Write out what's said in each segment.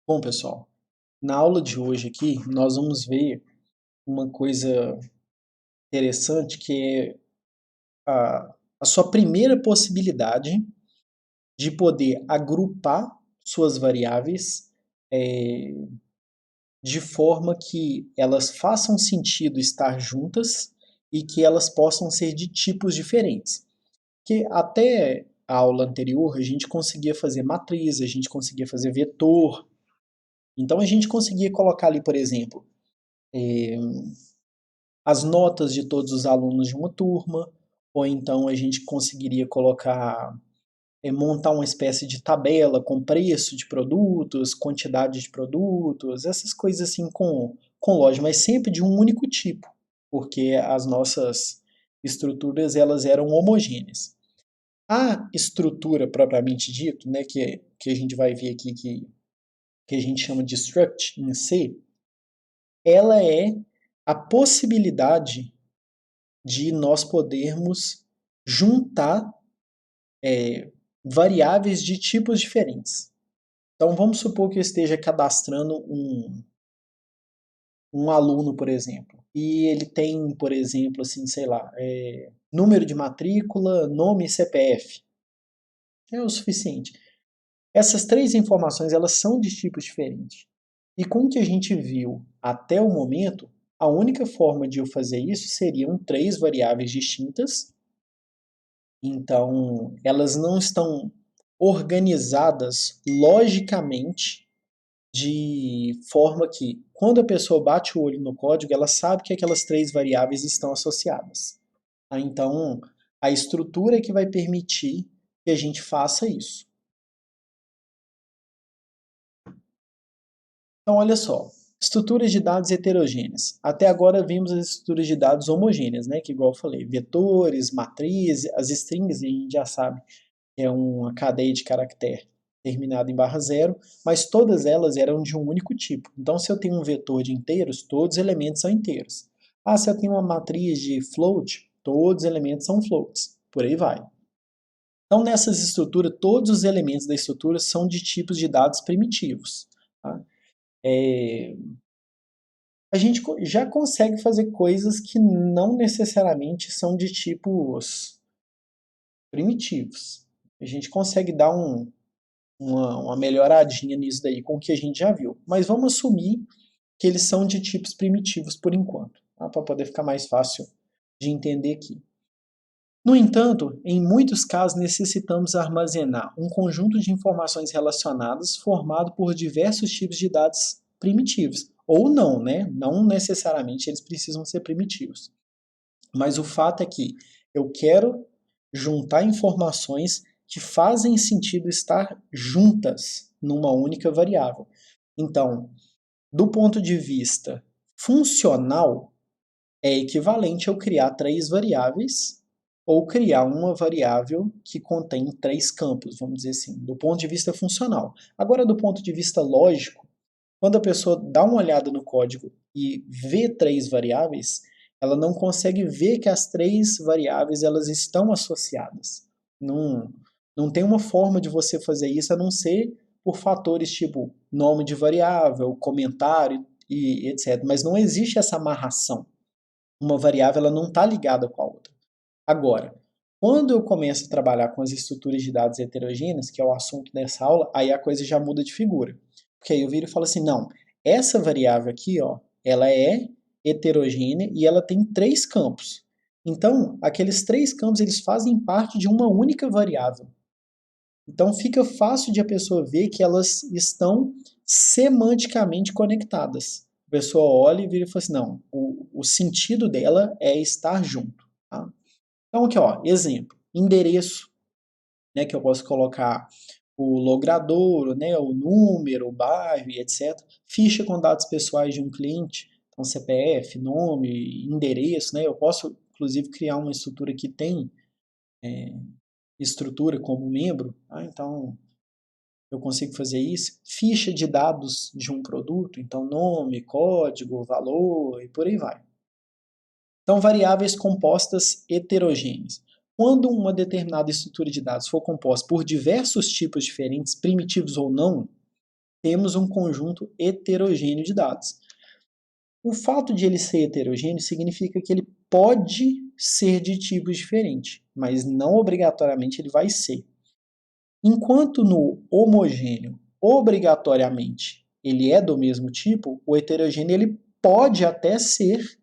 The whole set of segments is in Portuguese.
Bom, pessoal, na aula de hoje aqui nós vamos ver uma coisa interessante que é a sua primeira possibilidade de poder agrupar suas variáveis é, de forma que elas façam sentido estar juntas e que elas possam ser de tipos diferentes. Que até a aula anterior a gente conseguia fazer matriz, a gente conseguia fazer vetor, então a gente conseguia colocar ali, por exemplo, as notas de todos os alunos de uma turma, ou então a gente conseguiria colocar, montar uma espécie de tabela com preço de produtos, quantidade de produtos, essas coisas assim com loja, mas sempre de um único tipo, porque as nossas estruturas elas eram homogêneas. A estrutura propriamente dito, né, que a gente vai ver aqui que a gente chama de struct em C, ela é a possibilidade de nós podermos juntar variáveis de tipos diferentes. Então vamos supor que eu esteja cadastrando um aluno, por exemplo, e ele tem, por exemplo, assim, sei lá, número de matrícula, nome e CPF. É o suficiente. Essas três informações elas são de tipos diferentes. E com o que a gente viu até o momento, a única forma de eu fazer isso seriam três variáveis distintas. Então, elas não estão organizadas logicamente de forma que, quando a pessoa bate o olho no código, ela sabe que aquelas três variáveis estão associadas. Então, a estrutura é que vai permitir que a gente faça isso. Então, olha só. Estruturas de dados heterogêneas. Até agora vimos as estruturas de dados homogêneas, né? Que igual eu falei, vetores, matrizes, as strings, a gente já sabe é uma cadeia de caractere terminada em barra zero, mas todas elas eram de um único tipo. Então, se eu tenho um vetor de inteiros, todos os elementos são inteiros. Ah, se eu tenho uma matriz de float, todos os elementos são floats. Por aí vai. Então, nessas estruturas, todos os elementos da estrutura são de tipos de dados primitivos. Tá? A gente já consegue fazer coisas que não necessariamente são de tipos primitivos. A gente consegue dar uma melhoradinha nisso daí com o que a gente já viu. Mas vamos assumir que eles são de tipos primitivos por enquanto, tá? Para poder ficar mais fácil de entender aqui. No entanto, em muitos casos necessitamos armazenar um conjunto de informações relacionadas formado por diversos tipos de dados primitivos. Ou não, né? Não necessariamente eles precisam ser primitivos. Mas o fato é que eu quero juntar informações que fazem sentido estar juntas numa única variável. Então, do ponto de vista funcional, é equivalente a eu criar três variáveis ou criar uma variável que contém três campos, vamos dizer assim, do ponto de vista funcional. Agora, do ponto de vista lógico, quando a pessoa dá uma olhada no código e vê três variáveis, ela não consegue ver que as três variáveis elas estão associadas. Não, não tem uma forma de você fazer isso a não ser por fatores tipo nome de variável, comentário e etc. Mas não existe essa amarração. Uma variável ela não está ligada com a outra. Agora, quando eu começo a trabalhar com as estruturas de dados heterogêneas, que é o assunto dessa aula, aí a coisa já muda de figura. Porque aí eu viro e falo assim, não, essa variável aqui, ó, ela é heterogênea e ela tem três campos. Então, aqueles três campos, eles fazem parte de uma única variável. Então, fica fácil de a pessoa ver que elas estão semanticamente conectadas. A pessoa olha e vira e fala assim, não, o sentido dela é estar junto. Tá? Então, aqui, ó, exemplo, endereço, né, que eu posso colocar o logradouro, né, o número, o bairro e etc. Ficha com dados pessoais de um cliente, então CPF, nome, endereço, né, eu posso, inclusive, criar uma estrutura que tem estrutura como membro, tá? Então eu consigo fazer isso. Ficha de dados de um produto, então nome, código, valor e por aí vai. Então, variáveis compostas heterogêneas. Quando uma determinada estrutura de dados for composta por diversos tipos diferentes, primitivos ou não, temos um conjunto heterogêneo de dados. O fato de ele ser heterogêneo significa que ele pode ser de tipos diferentes, mas não obrigatoriamente ele vai ser. Enquanto no homogêneo, obrigatoriamente, ele é do mesmo tipo, o heterogêneo ele pode até ser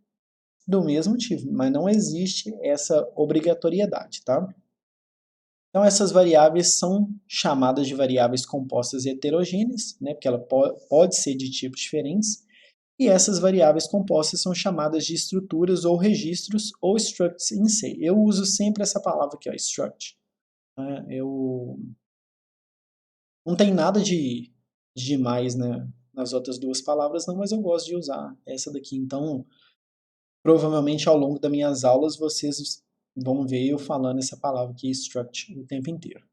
do mesmo tipo, mas não existe essa obrigatoriedade, tá? Então essas variáveis são chamadas de variáveis compostas heterogêneas, né, porque ela pode ser de tipos diferentes, e essas variáveis compostas são chamadas de estruturas ou registros ou structs em C. Eu uso sempre essa palavra aqui, ó, struct. Não tem nada de demais, né, nas outras duas palavras, não, mas eu gosto de usar essa daqui. Então, provavelmente ao longo das minhas aulas vocês vão ver eu falando essa palavra aqui, struct, o tempo inteiro.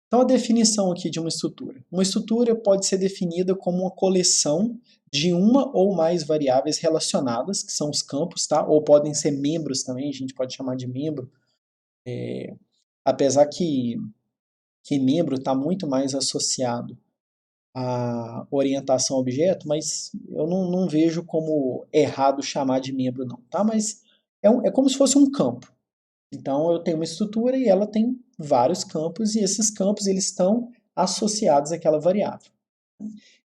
Então, a definição aqui de uma estrutura. Uma estrutura pode ser definida como uma coleção de uma ou mais variáveis relacionadas, que são os campos, tá? Ou podem ser membros também, a gente pode chamar de membro. Apesar que membro está muito mais associado à orientação a objeto, mas eu não vejo como errado chamar de membro não, tá? Mas é como se fosse um campo. Então eu tenho uma estrutura e ela tem vários campos e esses campos eles estão associados àquela variável.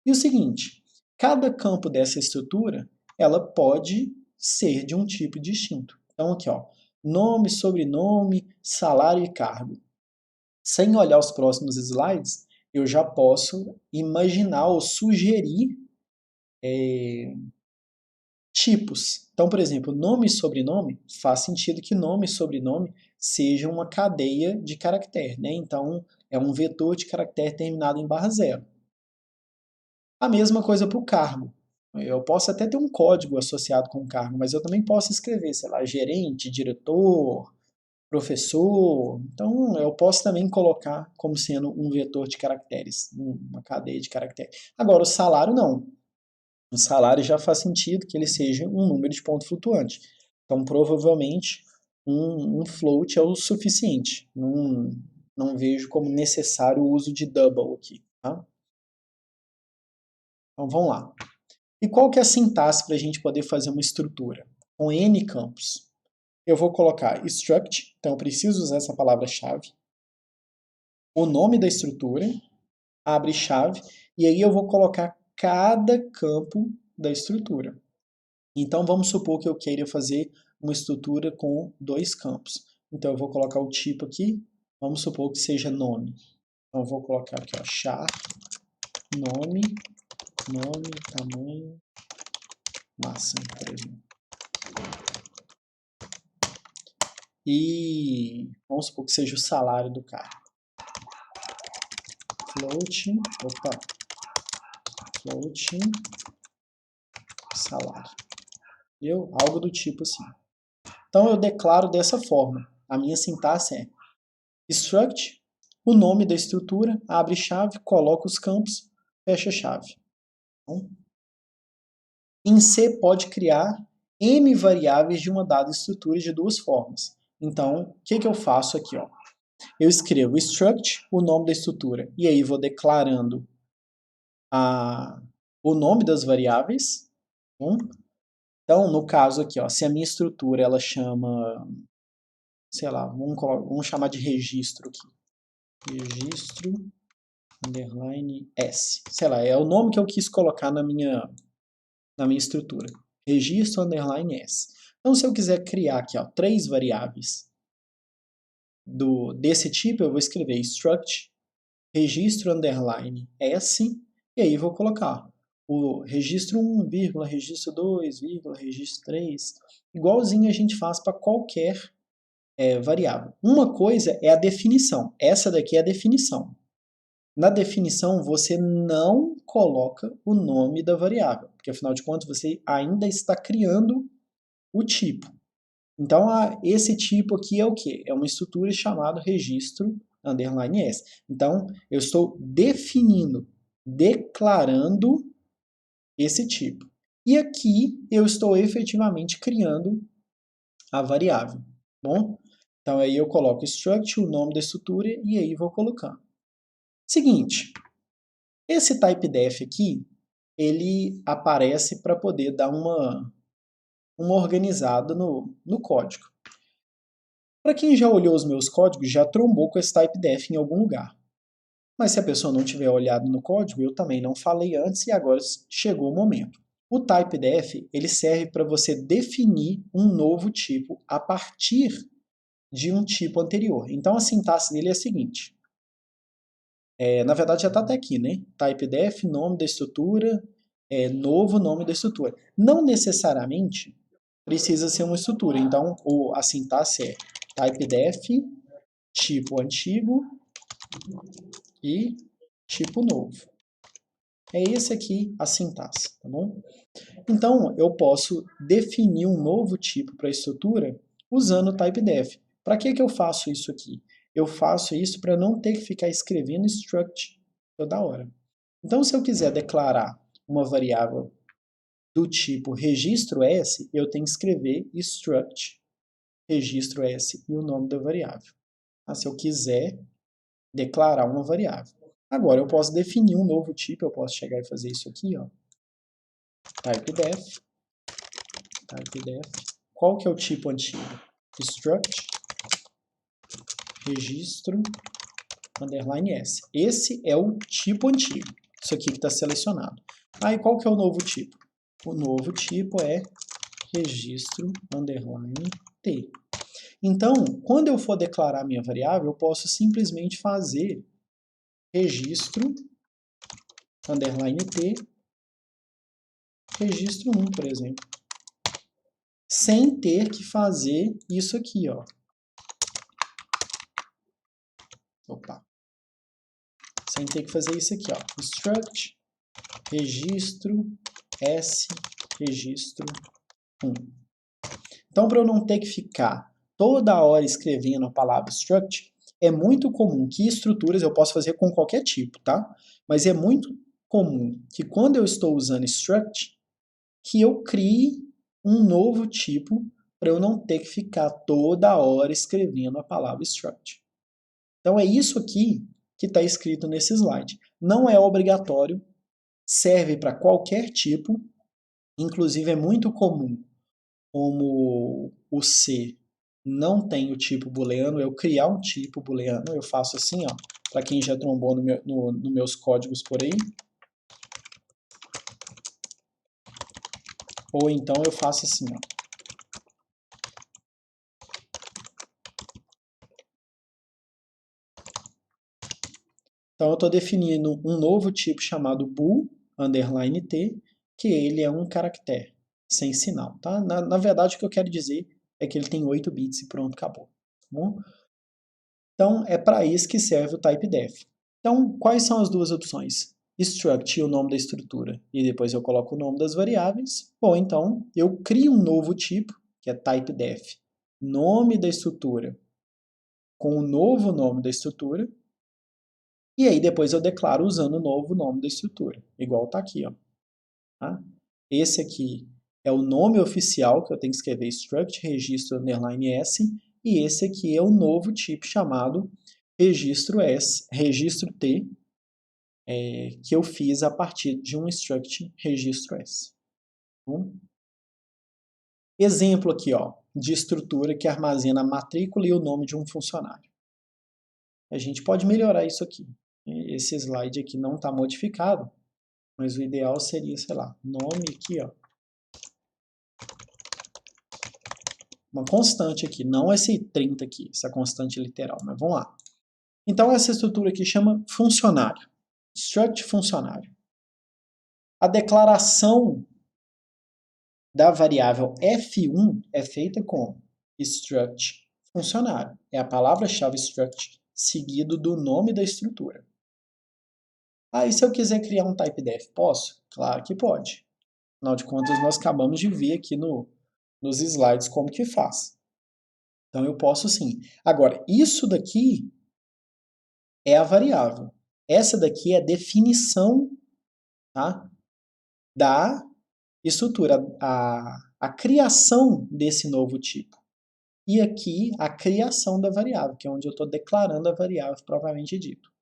E o seguinte, cada campo dessa estrutura ela pode ser de um tipo distinto. Então aqui, ó, nome, sobrenome, salário e cargo. Sem olhar os próximos slides, eu já posso imaginar ou sugerir tipos. Então, por exemplo, nome e sobrenome, faz sentido que nome e sobrenome sejam uma cadeia de caractere, né? Então, é um vetor de caractere terminado em /0. A mesma coisa para o cargo. Eu posso até ter um código associado com o cargo, mas eu também posso escrever, sei lá, gerente, diretor, professor. Então, eu posso também colocar como sendo um vetor de caracteres, uma cadeia de caracteres. Agora, o salário não. O salário já faz sentido que ele seja um número de ponto flutuante. Então, provavelmente, um float é o suficiente. Não vejo como necessário o uso de double aqui. Tá? Então, vamos lá. E qual que é a sintaxe para a gente poder fazer uma estrutura? Com N campos. Eu vou colocar struct, então eu preciso usar essa palavra-chave. O nome da estrutura, abre chave, e aí eu vou colocar cada campo da estrutura. Então vamos supor que eu queira fazer uma estrutura com 2 campos. Então eu vou colocar o tipo aqui, vamos supor que seja nome. Então eu vou colocar aqui, ó, char, nome, tamanho, máximo, por exemplo. E vamos supor que seja o salário do cara. Float, salário. Algo do tipo assim. Então eu declaro dessa forma. A minha sintaxe é struct, o nome da estrutura, abre chave, coloca os campos, fecha chave. Então, em C pode criar N variáveis de uma dada estrutura de duas formas. Então, o que eu faço aqui? Ó? Eu escrevo struct, o nome da estrutura, e aí vou declarando o nome das variáveis. Então, no caso aqui, ó, se a minha estrutura ela chama, sei lá, vamos chamar de registro aqui. Registro underline S. Sei lá, é o nome que eu quis colocar na minha estrutura. Registro underline S. Então, se eu quiser criar aqui, ó, 3 variáveis desse tipo, eu vou escrever struct registro underline S e aí vou colocar o registro 1, registro 2, registro 3, igualzinho a gente faz para qualquer variável. Uma coisa é a definição. Essa daqui é a definição. Na definição, você não coloca o nome da variável, porque afinal de contas você ainda está criando o tipo. Então, esse tipo aqui é o quê? É uma estrutura chamada registro underline S. Então, eu estou definindo, declarando esse tipo. E aqui eu estou efetivamente criando a variável. Bom? Então, aí eu coloco struct, o nome da estrutura, e aí vou colocando. Seguinte, Esse typedef aqui, ele aparece para poder dar uma organizada no código. Para quem já olhou os meus códigos, já trombou com esse typedef em algum lugar. Mas se a pessoa não tiver olhado no código, eu também não falei antes e agora chegou o momento. O typedef, ele serve para você definir um novo tipo a partir de um tipo anterior. Então a sintaxe dele é a seguinte. Na verdade já está até aqui, né? Typedef, nome da estrutura, novo nome da estrutura. Não necessariamente precisa ser uma estrutura. Então a sintaxe é typedef, tipo antigo e tipo novo. É esse aqui a sintaxe, tá bom? Então, eu posso definir um novo tipo para a estrutura usando o typedef. Para que eu faço isso aqui? Eu faço isso para não ter que ficar escrevendo struct toda hora. Então, se eu quiser declarar uma variável do tipo registro S, eu tenho que escrever struct registro S e o nome da variável. Se eu quiser declarar uma variável. Agora, eu posso definir um novo tipo, eu posso chegar e fazer isso aqui, ó. Typedef. Qual que é o tipo antigo? Struct, registro, underline S. Esse é o tipo antigo. Isso aqui que está selecionado. Aí qual que é o novo tipo? O novo tipo é registro, underline T. Então, quando eu for declarar minha variável, eu posso simplesmente fazer registro, underline T, registro 1, por exemplo. Sem ter que fazer isso aqui, ó. Opa. Sem ter que fazer isso aqui, ó. Struct, registro, S, registro 1. Então, para eu não ter que ficar toda hora escrevendo a palavra struct, é muito comum que estruturas eu posso fazer com qualquer tipo, tá? Mas é muito comum que quando eu estou usando struct, que eu crie um novo tipo para eu não ter que ficar toda hora escrevendo a palavra struct. Então é isso aqui que está escrito nesse slide. Não é obrigatório, serve para qualquer tipo, inclusive é muito comum, como o C não tem o tipo booleano, eu criar um tipo booleano, eu faço assim, ó, para quem já trombou nos meus códigos por aí. Ou então eu faço assim, ó. Então eu estou definindo um novo tipo chamado bool, underline t, que ele é um caractere, sem sinal. Tá? Na verdade, o que eu quero dizer é que ele tem 8 bits e pronto, acabou. Tá bom? Então é para isso que serve o typedef. Então, quais são as duas opções? Struct e o nome da estrutura, e depois eu coloco o nome das variáveis, ou então eu crio um novo tipo, que é typedef, nome da estrutura, com o novo nome da estrutura, e aí depois eu declaro usando o novo nome da estrutura, igual está aqui. Ó. Tá? Esse aqui é o nome oficial, que eu tenho que escrever struct, registro, underline S, e esse aqui é o novo tipo chamado registro S, registro T, que eu fiz a partir de um struct registro S. Exemplo aqui, ó, de estrutura que armazena a matrícula e o nome de um funcionário. A gente pode melhorar isso aqui. Esse slide aqui não está modificado, mas o ideal seria, sei lá, nome aqui, ó. Uma constante aqui, não esse 30 aqui, essa constante literal, mas vamos lá. Então essa estrutura aqui chama funcionário, struct funcionário. A declaração da variável f1 é feita com struct funcionário. É a palavra-chave struct seguido do nome da estrutura. E se eu quiser criar um typedef, posso? Claro que pode. Afinal de contas, nós acabamos de ver aqui nos slides como que faz. Então eu posso sim. Agora, isso daqui é a variável. Essa daqui é a definição, tá, da estrutura, a criação desse novo tipo. E aqui a criação da variável, que é onde eu estou declarando a variável propriamente dito.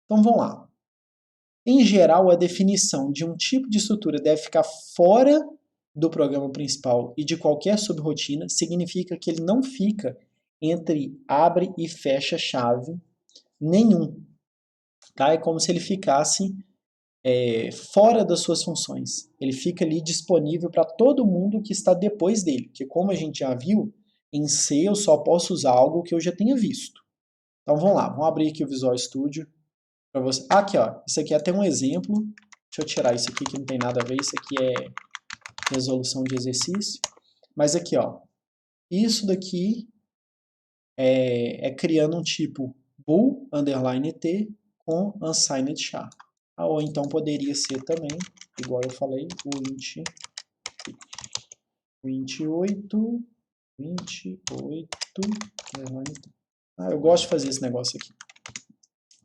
Então vamos lá. Em geral, a definição de um tipo de estrutura deve ficar fora do programa principal e de qualquer subrotina, significa que ele não fica entre abre e fecha chave nenhum. Tá? É como se ele ficasse fora das suas funções. Ele fica ali disponível para todo mundo que está depois dele, porque como a gente já viu, em C eu só posso usar algo que eu já tenha visto. Então vamos lá, vamos abrir aqui o Visual Studio para você. Aqui, ó, isso aqui é até um exemplo. Deixa eu tirar isso aqui que não tem nada a ver, isso aqui é resolução de exercício. Mas aqui, ó, isso daqui é criando um tipo bool underline t com unsigned char. Ou então poderia ser também, igual eu falei, o int 28, eu gosto de fazer esse negócio aqui.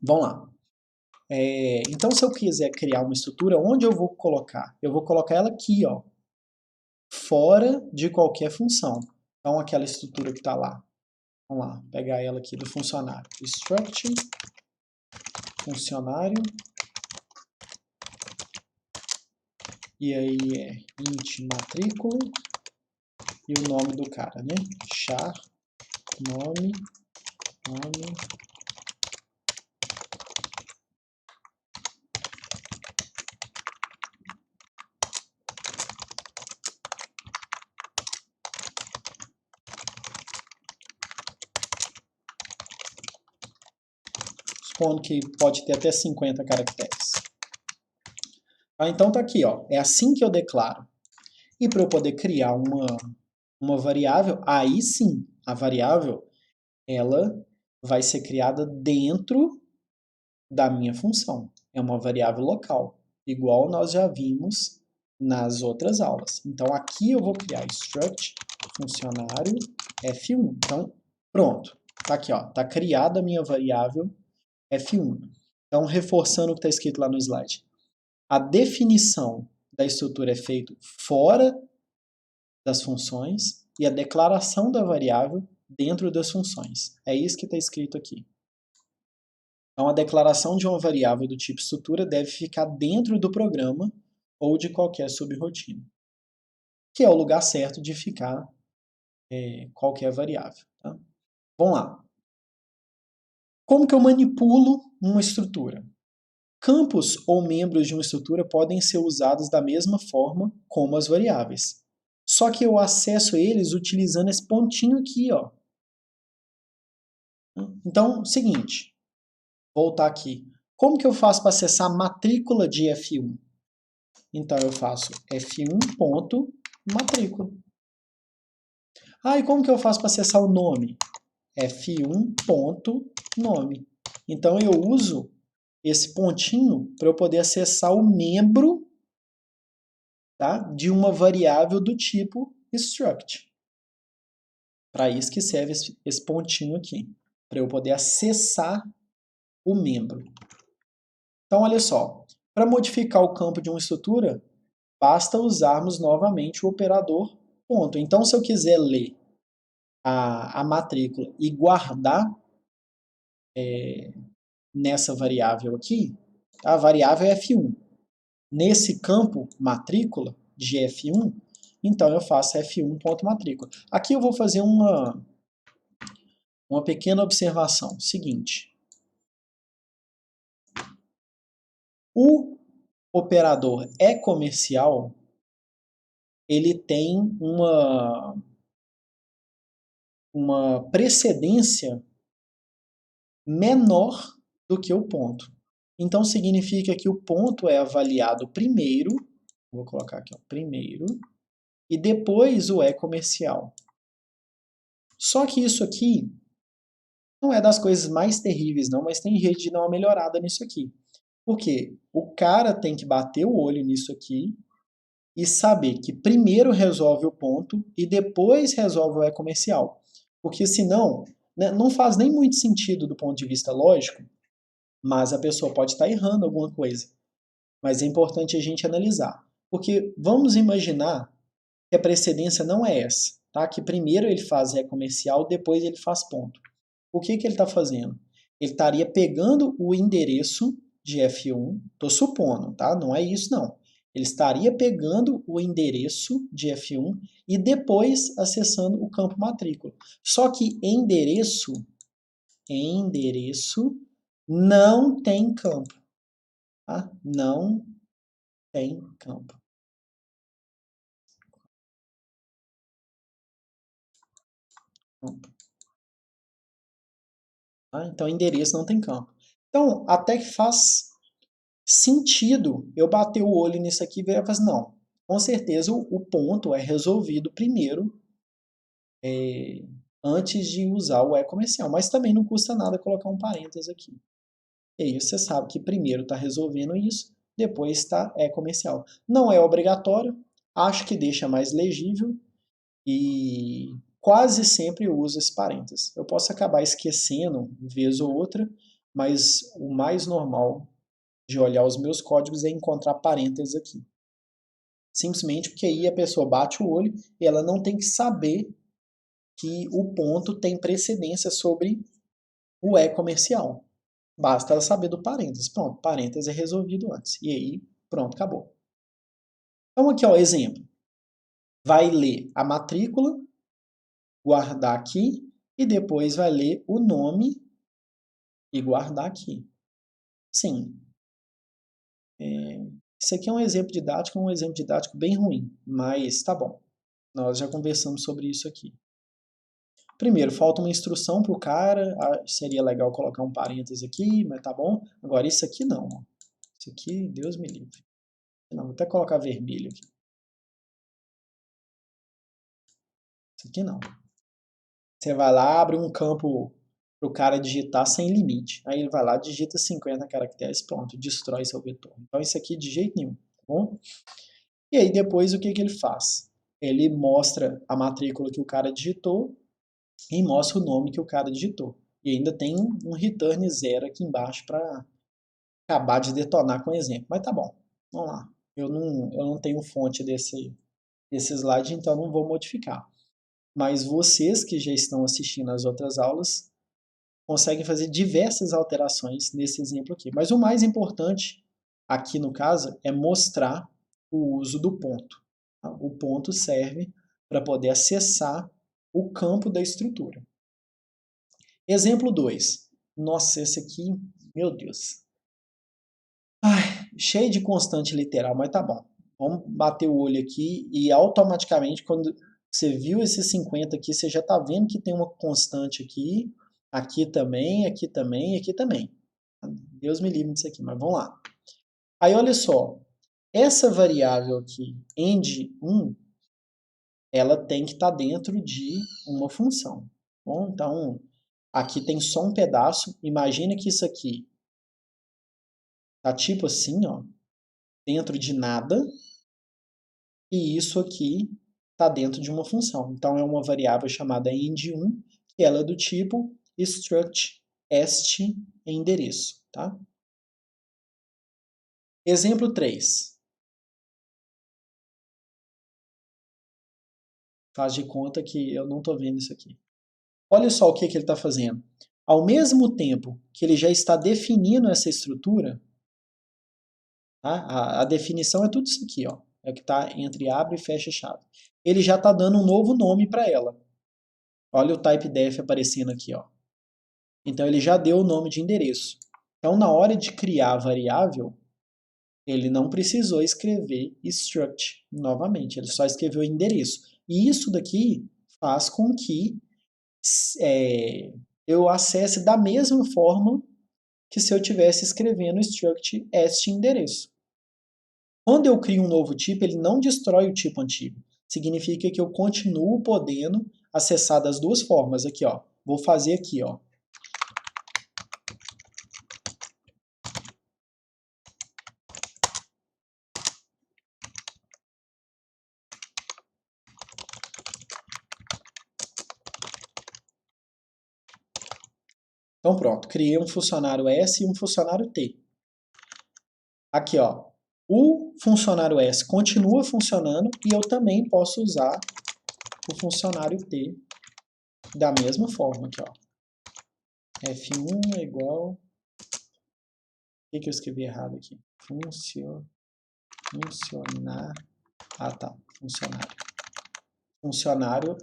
Vamos lá. Então, se eu quiser criar uma estrutura, onde eu vou colocar? Eu vou colocar ela aqui, ó, fora de qualquer função. Então, aquela estrutura que está lá. Vamos lá, pegar ela aqui do funcionário. Struct, funcionário. E aí é int matrícula. E o nome do cara, né? Char, nome. Supondo que pode ter até 50 caracteres. Então tá aqui, ó. É assim que eu declaro. E para eu poder criar uma variável, aí sim, a variável ela vai ser criada dentro da minha função. É uma variável local, igual nós já vimos nas outras aulas. Então aqui eu vou criar struct funcionário f1. Então pronto, tá aqui, ó, tá criada a minha variável f1. Então reforçando o que está escrito lá no slide. A definição da estrutura é feita fora das funções e a declaração da variável dentro das funções. É isso que está escrito aqui. Então, a declaração de uma variável do tipo estrutura deve ficar dentro do programa ou de qualquer subrotina, que é o lugar certo de ficar qualquer variável. Tá? Vamos lá. Como que eu manipulo uma estrutura? Campos ou membros de uma estrutura podem ser usados da mesma forma como as variáveis. Só que eu acesso eles utilizando esse pontinho aqui, ó. Então, seguinte, voltar aqui. Como que eu faço para acessar a matrícula de F1? Então, eu faço F1.matrícula. E como que eu faço para acessar o nome? F1.nome. Então, eu uso esse pontinho para eu poder acessar o membro, tá, de uma variável do tipo struct. Para isso que serve esse pontinho aqui, para eu poder acessar o membro. Então, olha só, para modificar o campo de uma estrutura, basta usarmos novamente o operador ponto. Então, se eu quiser ler a matrícula e guardar nessa variável aqui, a variável é F1. Nesse campo matrícula de F1, então eu faço F1.matrícula. Aqui eu vou fazer uma pequena observação. Seguinte. O operador é comercial, ele tem uma precedência menor do que o ponto. Então significa que o ponto é avaliado primeiro, vou colocar aqui, ó, primeiro, e depois o é comercial. Só que isso aqui não é das coisas mais terríveis não, mas tem jeito de dar uma melhorada nisso aqui. Porque o cara tem que bater o olho nisso aqui e saber que primeiro resolve o ponto e depois resolve o é comercial. Porque senão, né, não faz nem muito sentido do ponto de vista lógico, mas a pessoa pode estar errando alguma coisa. Mas é importante a gente analisar. Porque vamos imaginar que a precedência não é essa, tá? Que primeiro ele faz é comercial, depois ele faz ponto. O que ele está fazendo? Ele estaria pegando o endereço de F1, estou supondo, tá? Não é isso não. Ele estaria pegando o endereço de F1 e depois acessando o campo matrícula. Só que endereço não tem campo. Tá? Não tem campo. Tá? Então, endereço não tem campo. Então, até que faz sentido eu bater o olho nisso aqui e ver e falar assim, não, com certeza o ponto é resolvido primeiro antes de usar o e-comercial, mas também não custa nada colocar um parênteses aqui. E aí você sabe que primeiro está resolvendo isso, depois está e-comercial. Não é obrigatório, acho que deixa mais legível e quase sempre eu uso esse parênteses. Eu posso acabar esquecendo vez ou outra, mas o mais normal de olhar os meus códigos é encontrar parênteses aqui. Simplesmente porque aí a pessoa bate o olho e ela não tem que saber que o ponto tem precedência sobre o e-comercial. Basta ela saber do parênteses. Pronto, parênteses é resolvido antes. E aí, pronto, acabou. Então aqui, ó, exemplo. Vai ler a matrícula, guardar aqui, e depois vai ler o nome e guardar aqui. Sim. Isso aqui é um exemplo didático bem ruim, mas tá bom. Nós já conversamos sobre isso aqui. Primeiro, falta uma instrução para o cara, seria legal colocar um parênteses aqui, mas tá bom. Agora isso aqui não. Isso aqui, Deus me livre. Não, vou até colocar vermelho aqui. Isso aqui não. Você vai lá, abre um campo para o cara digitar sem limite. Aí ele vai lá, digita 50 caracteres, pronto, destrói seu vetor. Então isso aqui de jeito nenhum, tá bom? E aí depois o que ele faz? Ele mostra a matrícula que o cara digitou e mostra o nome que o cara digitou. E ainda tem um return 0 aqui embaixo para acabar de detonar com o exemplo. Mas tá bom, vamos lá. Eu não tenho fonte desse slide, então não vou modificar. Mas vocês que já estão assistindo às outras aulas conseguem fazer diversas alterações nesse exemplo aqui. Mas o mais importante aqui no caso é mostrar o uso do ponto. Tá? O ponto serve para poder acessar o campo da estrutura. Exemplo 2. Nossa, esse aqui, meu Deus. Ai, cheio de constante literal, mas tá bom. Vamos bater o olho aqui e automaticamente quando você viu esses 50 aqui, você já está vendo que tem uma constante aqui, aqui também, aqui também, aqui também. Deus me livre disso aqui, mas vamos lá. Aí olha só, essa variável aqui, end1, ela tem que estar dentro de uma função. Bom, então, aqui tem só um pedaço, imagina que isso aqui tá tipo assim, ó, dentro de nada, e isso aqui está dentro de uma função. Então é uma variável chamada end1, que ela é do tipo struct este endereço. Tá? Exemplo 3. Faz de conta que eu não estou vendo isso aqui. Olha só o que ele está fazendo. Ao mesmo tempo que ele já está definindo essa estrutura, tá? A definição é tudo isso aqui, ó. É o que está entre abre, fecha e chave. Ele já está dando um novo nome para ela. Olha o typedef aparecendo aqui, ó. Então ele já deu o nome de endereço. Então na hora de criar a variável, ele não precisou escrever struct novamente, ele só escreveu endereço. E isso daqui faz com que eu acesse da mesma forma que se eu estivesse escrevendo struct este endereço. Quando eu crio um novo tipo, ele não destrói o tipo antigo. Significa que eu continuo podendo acessar das duas formas. Aqui, ó. Vou fazer aqui, ó. Então pronto, criei um funcionário S e um funcionário T. Aqui, ó, o funcionário S continua funcionando e eu também posso usar o funcionário T da mesma forma aqui, ó. F1 é igual que eu escrevi errado aqui? Funcionar. Ah, tá. Funcionário. Funcionário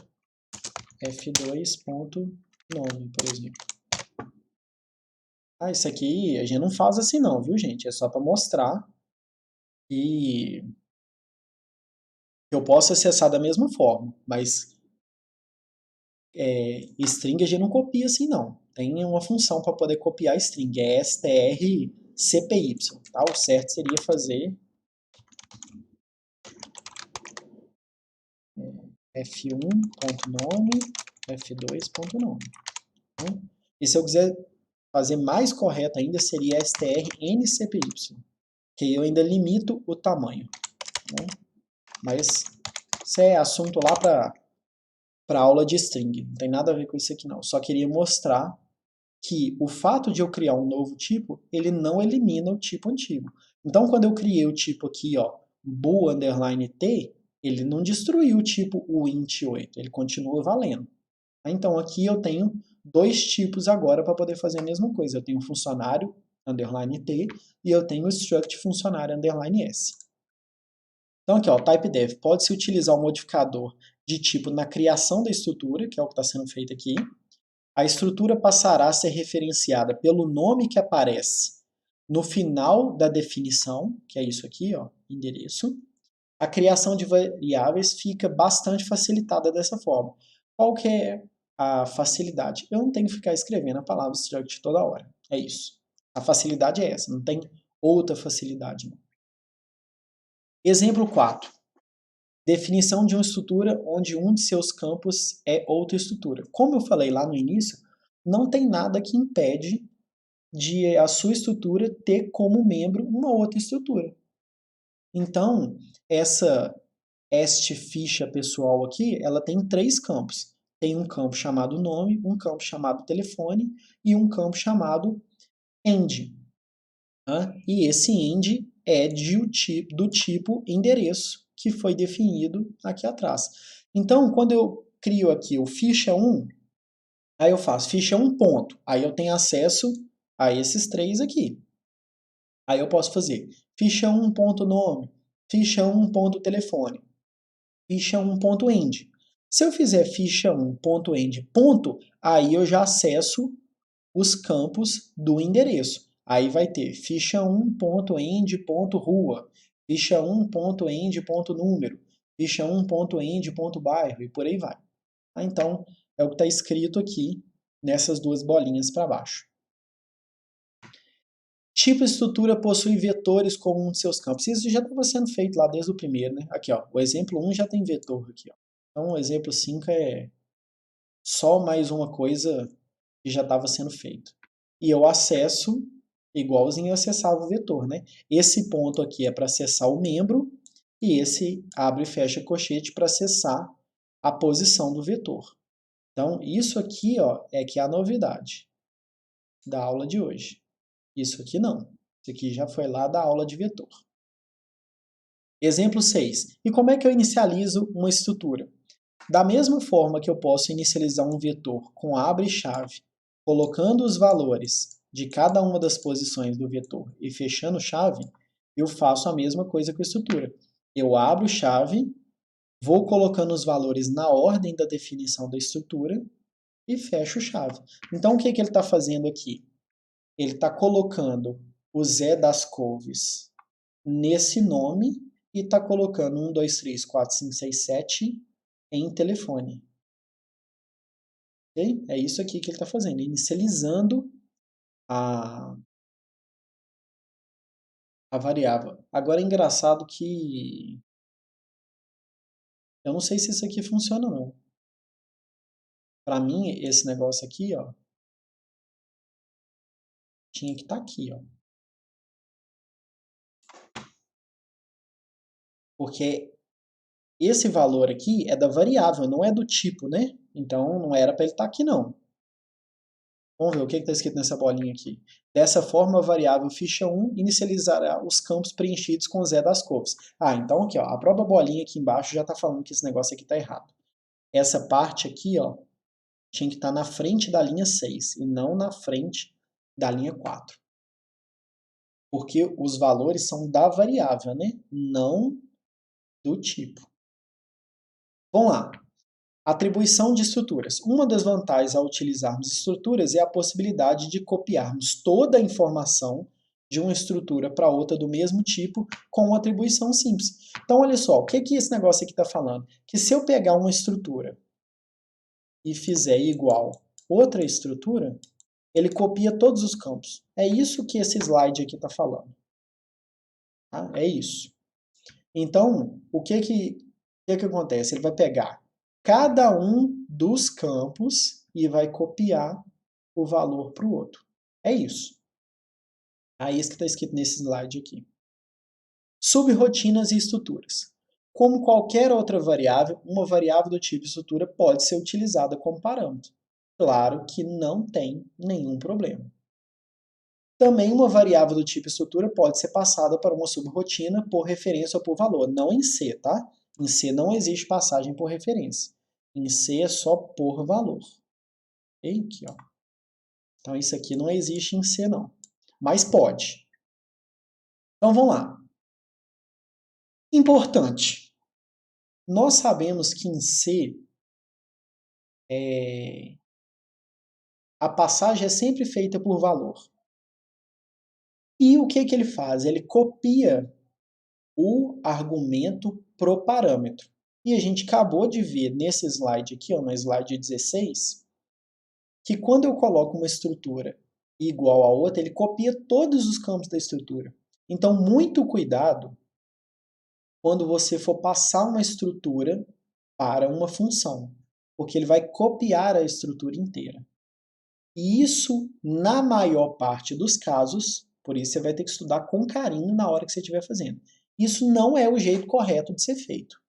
F2.nome, por exemplo. Ah, isso aqui a gente não faz assim não, viu, gente? É só para mostrar que eu posso acessar da mesma forma, mas string a gente não copia assim não. Tem uma função para poder copiar string, é strcpy, tá? O certo seria fazer f1.nome, f2.nome. Tá? E se eu quiser fazer mais correto ainda, seria strncpy, que eu ainda limito o tamanho. Né? Mas isso é assunto lá para aula de string, não tem nada a ver com isso aqui não. Só queria mostrar que o fato de eu criar um novo tipo, ele não elimina o tipo antigo. Então, quando eu criei o tipo aqui, ó, bool_t, ele não destruiu o tipo uint8, ele continua valendo. Então, aqui eu tenho dois tipos agora para poder fazer a mesma coisa. Eu tenho funcionário _t e eu tenho struct funcionário _s. Então, aqui, ó, typedef pode-se utilizar o modificador de tipo na criação da estrutura, que é o que está sendo feito aqui. A estrutura passará a ser referenciada pelo nome que aparece no final da definição, que é isso aqui, ó, endereço. A criação de variáveis fica bastante facilitada dessa forma. Qual que é a facilidade? Eu não tenho que ficar escrevendo a palavra struct toda hora. É isso. A facilidade é essa, não tem outra facilidade. Não. Exemplo 4. Definição de uma estrutura onde um de seus campos é outra estrutura. Como eu falei lá no início, não tem nada que impede de a sua estrutura ter como membro uma outra estrutura. Então, este ficha pessoal aqui, ela tem 3 campos. Tem um campo chamado nome, um campo chamado telefone e um campo chamado end. Tá? E esse end é do tipo endereço, que foi definido aqui atrás. Então, quando eu crio aqui o ficha1, aí eu faço ficha1 ponto. Aí eu tenho acesso a esses 3 aqui. Aí eu posso fazer ficha1.nome, ficha1.telefone, ficha1.end. Se eu fizer ficha1.end, aí eu já acesso os campos do endereço. Aí vai ter ficha1.end.rua, ficha1.end.número, ficha1.end.bairro e por aí vai. Então, é o que está escrito aqui nessas duas bolinhas para baixo. Tipo de estrutura possui vetores como um de seus campos. Isso já estava sendo feito lá desde o primeiro, né? Aqui, ó, o exemplo 1 já tem vetor aqui, ó. Então, o exemplo 5 é só mais uma coisa que já estava sendo feito. E eu acesso igualzinho eu acessava o vetor, né? Esse ponto aqui é para acessar o membro e esse abre e fecha colchete para acessar a posição do vetor. Então, isso aqui, ó, é que é a novidade da aula de hoje. Isso aqui não. Isso aqui já foi lá da aula de vetor. Exemplo 6. E como é que eu inicializo uma estrutura? Da mesma forma que eu posso inicializar um vetor com abre-chave, colocando os valores de cada uma das posições do vetor e fechando chave, eu faço a mesma coisa com a estrutura. Eu abro chave, vou colocando os valores na ordem da definição da estrutura e fecho chave. Então, o que ele está fazendo aqui? Ele está colocando o Zé das Couves nesse nome e está colocando 1, 2, 3, 4, 5, 6, 7 em telefone. Okay? É isso aqui que ele está fazendo, inicializando a variável. Agora é engraçado que eu não sei se isso aqui funciona não. Para mim, esse negócio aqui, ó, tinha que estar aqui, ó. Porque esse valor aqui é da variável, não é do tipo, né? Então não era para ele estar aqui não. Vamos ver o que está escrito nessa bolinha aqui. Dessa forma, a variável ficha1 inicializará os campos preenchidos com o Zé das Couves. Ah, então aqui, ó, a própria bolinha aqui embaixo já está falando que esse negócio aqui está errado. Essa parte aqui, ó, tinha que estar na frente da linha 6 e não na frente da linha 4. porque os valores são da variável, né? Não do tipo. Vamos lá. Atribuição de estruturas. Uma das vantagens ao utilizarmos estruturas é a possibilidade de copiarmos toda a informação de uma estrutura para outra do mesmo tipo com uma atribuição simples. Então, olha só, o que esse negócio aqui está falando? Que se eu pegar uma estrutura e fizer igual outra estrutura, ele copia todos os campos. É isso que esse slide aqui está falando. Tá? É isso. Então, o que acontece? Ele vai pegar cada um dos campos e vai copiar o valor para o outro. É isso. É isso que está escrito nesse slide aqui. Subrrotinas e estruturas. Como qualquer outra variável, uma variável do tipo estrutura pode ser utilizada como parâmetro. Claro que não tem nenhum problema. Também uma variável do tipo estrutura pode ser passada para uma subrrotina por referência ou por valor. Não em C, tá? Em C não existe passagem por referência. Em C é só por valor. E aqui, ó. Então isso aqui não existe em C, não. Mas pode. Então vamos lá. Importante. Nós sabemos que em C a passagem é sempre feita por valor. E o que ele faz? Ele copia o argumento pro parâmetro. E a gente acabou de ver nesse slide aqui, ó, no slide 16, que quando eu coloco uma estrutura igual a outra, ele copia todos os campos da estrutura. Então, muito cuidado quando você for passar uma estrutura para uma função, porque ele vai copiar a estrutura inteira. E isso, na maior parte dos casos, por isso você vai ter que estudar com carinho na hora que você estiver fazendo. Isso não é o jeito correto de ser feito.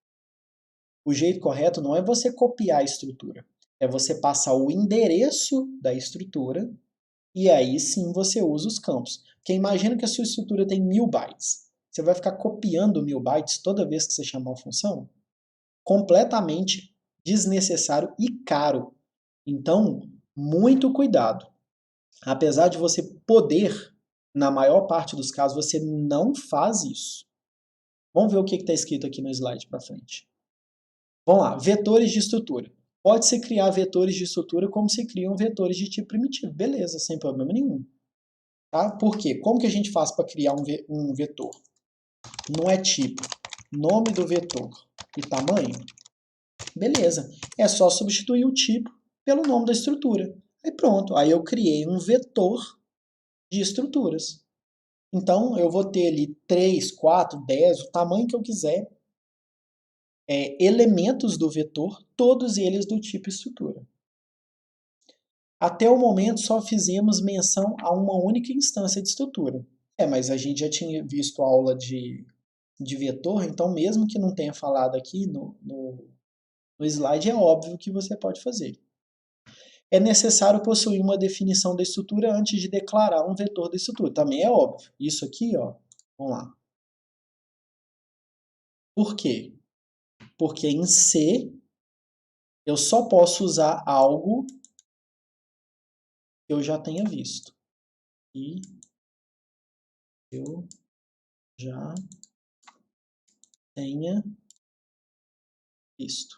O jeito correto não é você copiar a estrutura, é você passar o endereço da estrutura e aí sim você usa os campos. Porque imagina que a sua estrutura tem 1000 bytes. Você vai ficar copiando 1000 bytes toda vez que você chamar uma função? Completamente desnecessário e caro. Então, muito cuidado. Apesar de você poder, na maior parte dos casos, você não faz isso. Vamos ver o que está escrito aqui no slide para frente. Vamos lá, vetores de estrutura. Pode-se criar vetores de estrutura como se criam vetores de tipo primitivo. Beleza, sem problema nenhum. Tá? Por quê? Como que a gente faz para criar um vetor? Não é tipo, nome do vetor e tamanho? Beleza. É só substituir o tipo pelo nome da estrutura. Aí pronto, aí eu criei um vetor de estruturas. Então eu vou ter ali 3, 4, 10, o tamanho que eu quiser, elementos do vetor, todos eles do tipo estrutura. Até o momento só fizemos menção a uma única instância de estrutura. Mas a gente já tinha visto a aula de vetor, então mesmo que não tenha falado aqui no slide, é óbvio que você pode fazer. É necessário possuir uma definição da estrutura antes de declarar um vetor da estrutura. Também é óbvio. Isso aqui, ó, vamos lá. Por quê? Porque em C eu só posso usar algo que eu já tenha visto. E eu já tenha visto.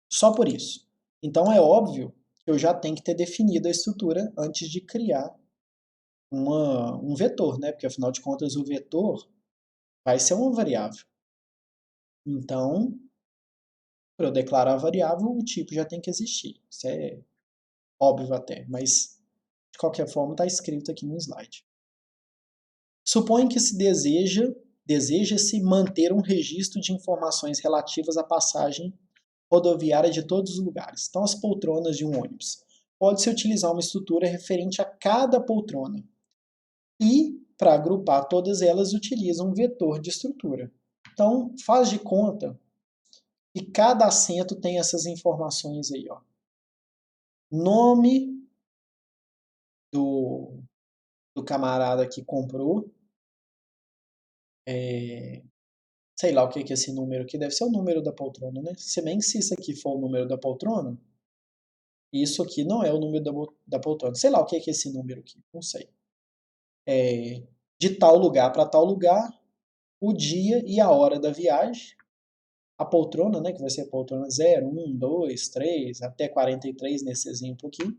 Só por isso. Então é óbvio que eu já tenho que ter definido a estrutura antes de criar um vetor, né? Porque afinal de contas o vetor vai ser uma variável. Então, para eu declarar a variável, o tipo já tem que existir. Isso é óbvio até, mas de qualquer forma está escrito aqui no slide. Supõe que se deseja-se manter um registro de informações relativas à passagem rodoviária de todos os lugares. Então, as poltronas de um ônibus. Pode-se utilizar uma estrutura referente a cada poltrona. E, para agrupar todas elas, utiliza um vetor de estrutura. Então, faz de conta que cada assento tem essas informações aí. Ó. Nome do camarada que comprou. Sei lá o que é esse número aqui. Deve ser o número da poltrona, né? Se bem que se isso aqui for o número da poltrona, isso aqui não é o número da poltrona. Sei lá o que é esse número aqui. Não sei. de tal lugar para tal lugar, o dia e a hora da viagem, a poltrona, né, que vai ser a poltrona 0, 1, 2, 3, até 43 nesse exemplo aqui,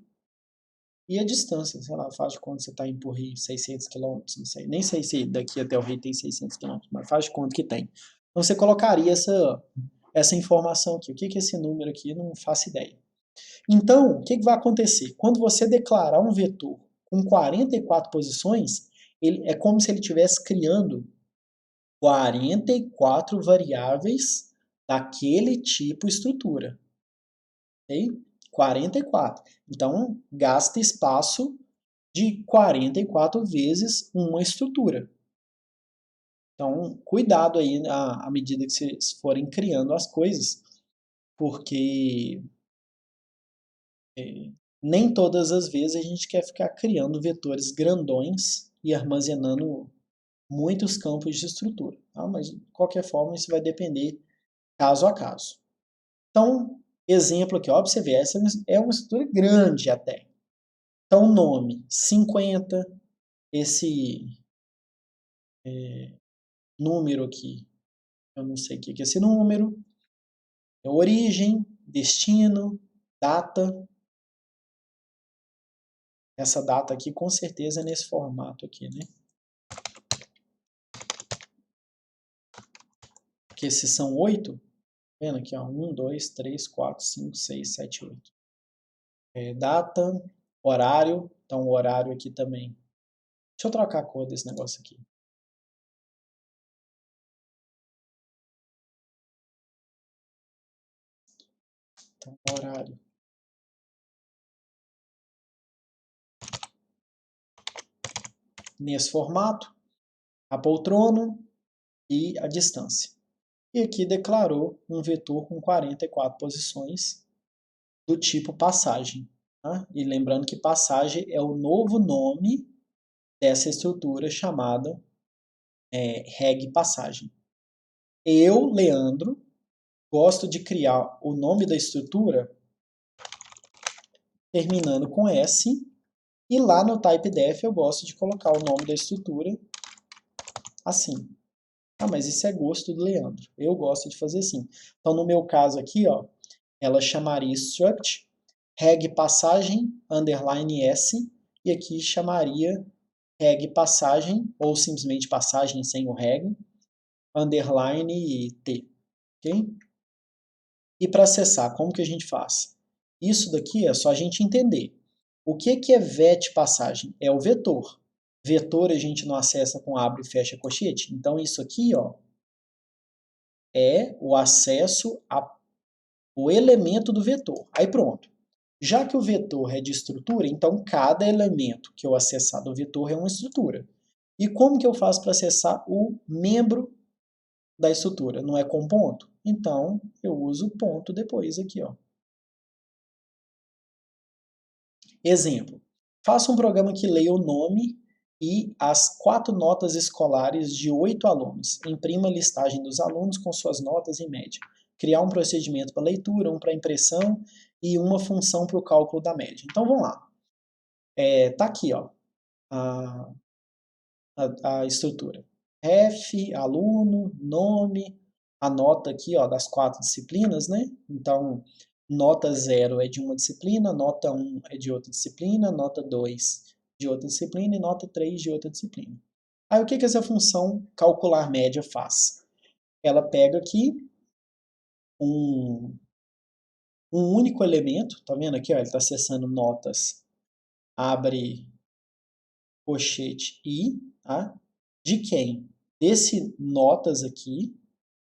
e a distância, sei lá, faz de conta que você está em por Rio 600 km, não sei, nem sei se daqui até o Rio tem 600 km, mas faz de conta que tem. Então você colocaria essa informação aqui. O que é esse número aqui? Não faço ideia. Então, o que vai acontecer? Quando você declarar um vetor com 44 posições, é como se ele estivesse criando 44 variáveis daquele tipo estrutura. Ok? 44. Então, gasta espaço de 44 vezes uma estrutura. Então, cuidado aí à medida que vocês forem criando as coisas, porque nem todas as vezes a gente quer ficar criando vetores grandões e armazenando muitos campos de estrutura. Tá? Mas, de qualquer forma, isso vai depender caso a caso. Então, exemplo aqui, ó, pra você ver, essa é uma estrutura grande até. Então, nome 50, esse número aqui, eu não sei o que é esse número, é origem, destino, data. Essa data aqui com certeza é nesse formato aqui, né? Porque esses são 8, vendo aqui, ó, 1, 2, 3, 4, 5, 6, 7, 8. Data, horário, então o horário aqui também. Deixa eu trocar a cor desse negócio aqui. Então, horário. Nesse formato, a poltrona e a distância. E aqui declarou um vetor com 44 posições do tipo passagem. Tá? E lembrando que passagem é o novo nome dessa estrutura chamada reg passagem. Eu, Leandro, gosto de criar o nome da estrutura terminando com S, e lá no typedef eu gosto de colocar o nome da estrutura assim. Ah, mas isso é gosto do Leandro. Eu gosto de fazer assim. Então, no meu caso aqui, ó, ela chamaria struct reg passagem underline S, e aqui chamaria reg passagem, ou simplesmente passagem sem o reg, underline T. Ok? E para acessar, como que a gente faz? Isso daqui é só a gente entender. O que é vet passagem? É o vetor. Vetor a gente não acessa com abre e fecha colchete. Então isso aqui, ó, é o acesso ao elemento do vetor. Aí pronto. Já que o vetor é de estrutura, então cada elemento que eu acessar do vetor é uma estrutura. E como que eu faço para acessar o membro da estrutura? Não é com ponto? Então eu uso o ponto depois aqui, ó. Exemplo. Faça um programa que leia o nome e as 4 notas escolares de 8 alunos. Imprima a listagem dos alunos com suas notas em média. Criar um procedimento para leitura, um para impressão e uma função para o cálculo da média. Então vamos lá. Tá aqui, ó, a estrutura. Ref, aluno, nome, a nota aqui, ó, das 4 disciplinas, né? Então, nota 0 é de uma disciplina, nota 1 é de outra disciplina, nota 2 de outra disciplina e nota 3 de outra disciplina. Aí o que essa função calcular média faz? Ela pega aqui um único elemento, tá vendo aqui? Ó, ele está acessando notas, abre colchete I, tá? De quem? Desse notas aqui.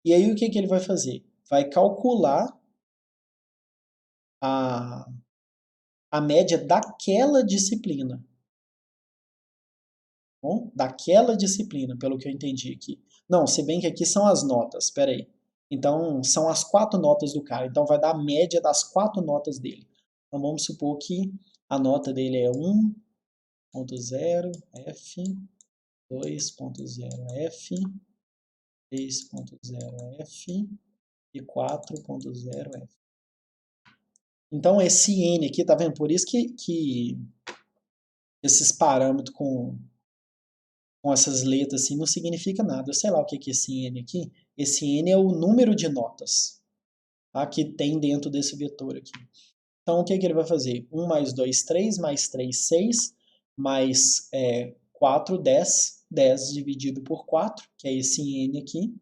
E aí o que ele vai fazer? Vai calcular a média daquela disciplina. Bom, daquela disciplina, pelo que eu entendi aqui. Não, se bem que aqui são as notas, espera aí. Então, são as 4 notas do cara. Então, vai dar a média das 4 notas dele. Então, vamos supor que a nota dele é 1.0 F, 2.0 F, 3.0 F e 4.0 F. Então, esse N aqui, tá vendo? Por isso que esses parâmetros com com essas letras assim não significa nada. Eu sei lá o que é esse N aqui. Esse N é o número de notas, tá, que tem dentro desse vetor aqui. Então, o que ele vai fazer? 1 mais 2, 3, mais 3, 6, mais 4, 10. 10 dividido por 4, que é esse N aqui,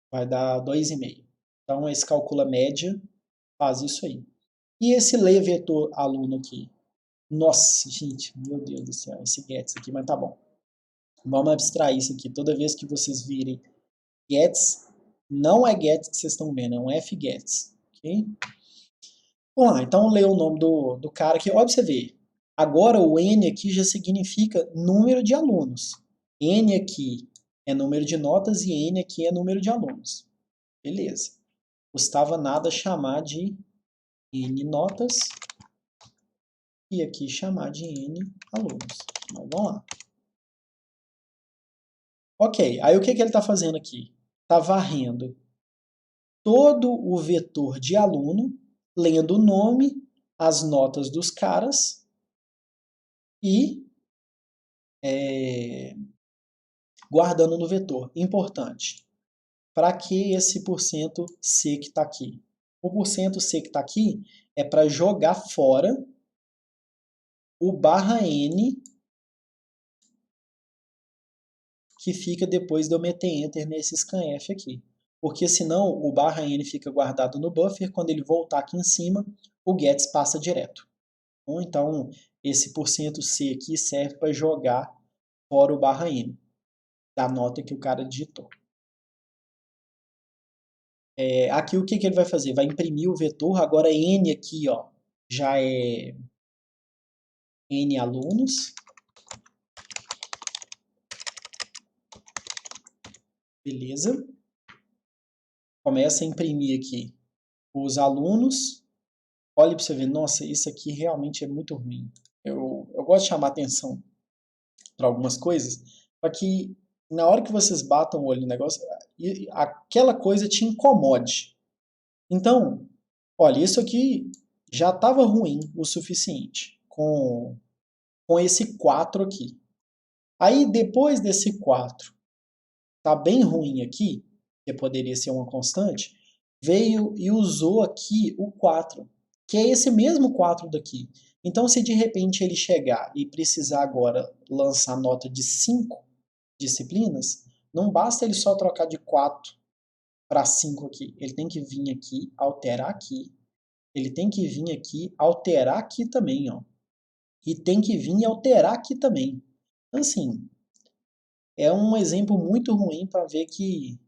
vai dar 2,5. Então, esse calcula a média, faz isso aí. E esse lê vetor aluno aqui? Nossa, gente, meu Deus do céu, esse gets aqui, mas tá bom. Vamos abstrair isso aqui. Toda vez que vocês virem gets, não é gets que vocês estão vendo, é um fgets, ok? Vamos lá, então lê o nome do cara aqui. Olha pra você ver. Agora o N aqui já significa número de alunos. N aqui é número de notas e N aqui é número de alunos. Beleza. Custava nada chamar de N notas e aqui chamar de N alunos. Mas vamos lá. Ok, aí o que ele está fazendo aqui? Está varrendo todo o vetor de aluno, lendo o nome, as notas dos caras e guardando no vetor. Importante. Para que esse porcento C que está aqui? O porcento C que está aqui é para jogar fora o barra N que fica depois de eu meter Enter nesse scanf aqui. Porque senão o barra N fica guardado no buffer, quando ele voltar aqui em cima, o gets passa direto. Então, esse porcento C aqui serve para jogar fora o barra N da nota que o cara digitou. Aqui o que ele vai fazer? Vai imprimir o vetor, agora N aqui ó, já é N alunos. Beleza. Começa a imprimir aqui os alunos. Olha para você ver, nossa, isso aqui realmente é muito ruim. Eu gosto de chamar atenção para algumas coisas, para que na hora que vocês batam o olho no negócio, aquela coisa te incomode. Então, olha, isso aqui já estava ruim o suficiente com esse 4 aqui. Aí, depois desse 4, tá bem ruim aqui, que poderia ser uma constante, veio e usou aqui o 4, que é esse mesmo 4 daqui. Então, se de repente ele chegar e precisar agora lançar nota de 5 disciplinas, não basta ele só trocar de 4 para 5 aqui. Ele tem que vir aqui, alterar aqui. Ele tem que vir aqui, alterar aqui também, ó. E tem que vir e alterar aqui também. Então, assim, é um exemplo muito ruim para ver que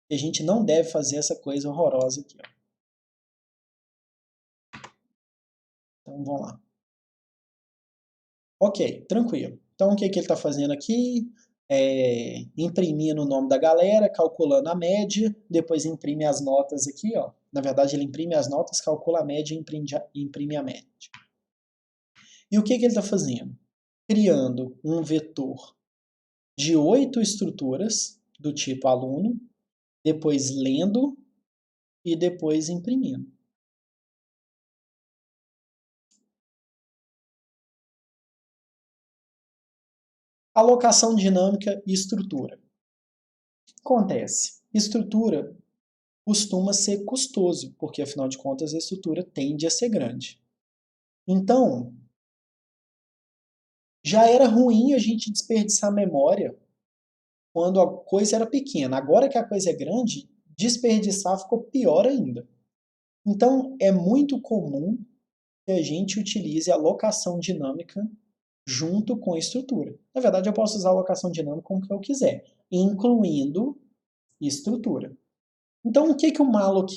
a gente não deve fazer essa coisa horrorosa aqui, ó. Então, vamos lá. Ok, tranquilo. Então, o que ele está fazendo aqui? Imprimindo o nome da galera, calculando a média, depois imprime as notas aqui, ó. Na verdade, ele imprime as notas, calcula a média e imprime a média. E o que ele está fazendo? Criando um vetor de 8 estruturas do tipo aluno, depois lendo e depois imprimindo. Alocação dinâmica e estrutura. Acontece, estrutura costuma ser custoso, porque afinal de contas a estrutura tende a ser grande. Então, já era ruim a gente desperdiçar memória quando a coisa era pequena. Agora que a coisa é grande, desperdiçar ficou pior ainda. Então, é muito comum que a gente utilize a alocação dinâmica junto com a estrutura. Na verdade, eu posso usar a alocação dinâmica como eu quiser, incluindo estrutura. Então, o que o malloc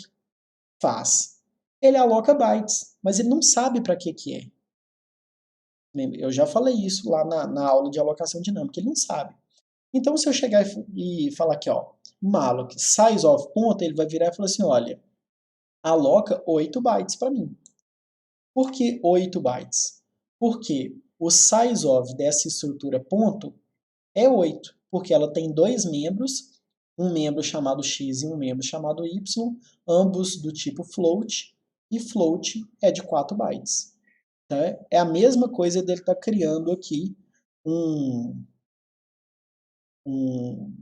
faz? Ele aloca bytes, mas ele não sabe para que é. Eu já falei isso lá na aula de alocação dinâmica, ele não sabe. Então, se eu chegar e falar aqui, ó, malloc size of ponta, ele vai virar e falar assim, olha, aloca 8 bytes para mim. Por que 8 bytes? Porque o size of dessa estrutura ponto é 8, porque ela tem dois membros, um membro chamado x e um membro chamado y, ambos do tipo float, e float é de 4 bytes. Tá? É a mesma coisa dele estar criando aqui um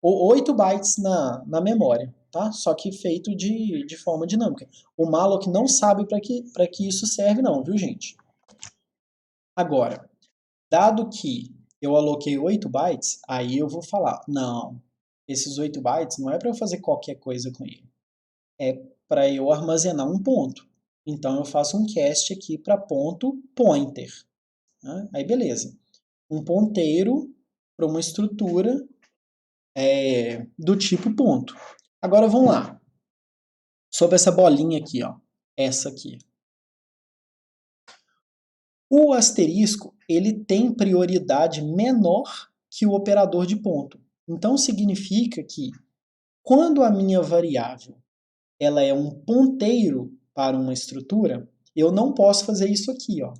8 bytes na memória, tá? Só que feito de forma dinâmica. O malloc não sabe para que isso serve não, viu, gente? Agora, dado que eu aloquei 8 bytes, aí eu vou falar, não, esses 8 bytes não é para eu fazer qualquer coisa com ele. É para eu armazenar um ponto. Então eu faço um cast aqui para ponto pointer. Né? Aí beleza. Um ponteiro para uma estrutura do tipo ponto. Agora vamos lá. Sobre essa bolinha aqui, ó. Essa aqui. O asterisco, ele tem prioridade menor que o operador de ponto. Então significa que quando a minha variável ela é um ponteiro para uma estrutura, eu não posso fazer isso aqui, ó.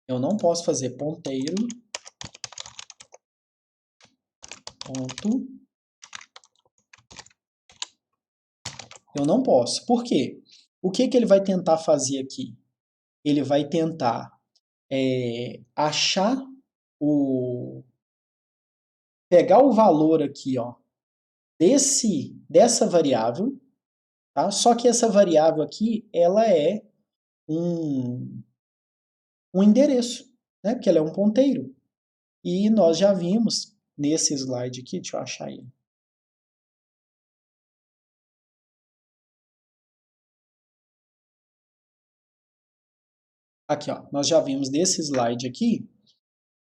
Eu não posso fazer ponteiro ponto. Eu não posso. Por quê? O que ele vai tentar fazer aqui? Ele vai tentar achar pegar o valor aqui, ó, dessa variável, tá? Só que essa variável aqui, ela é um endereço, né? Porque ela é um ponteiro. E nós já vimos nesse slide aqui, deixa eu achar ele. Aqui, ó, nós já vimos nesse slide aqui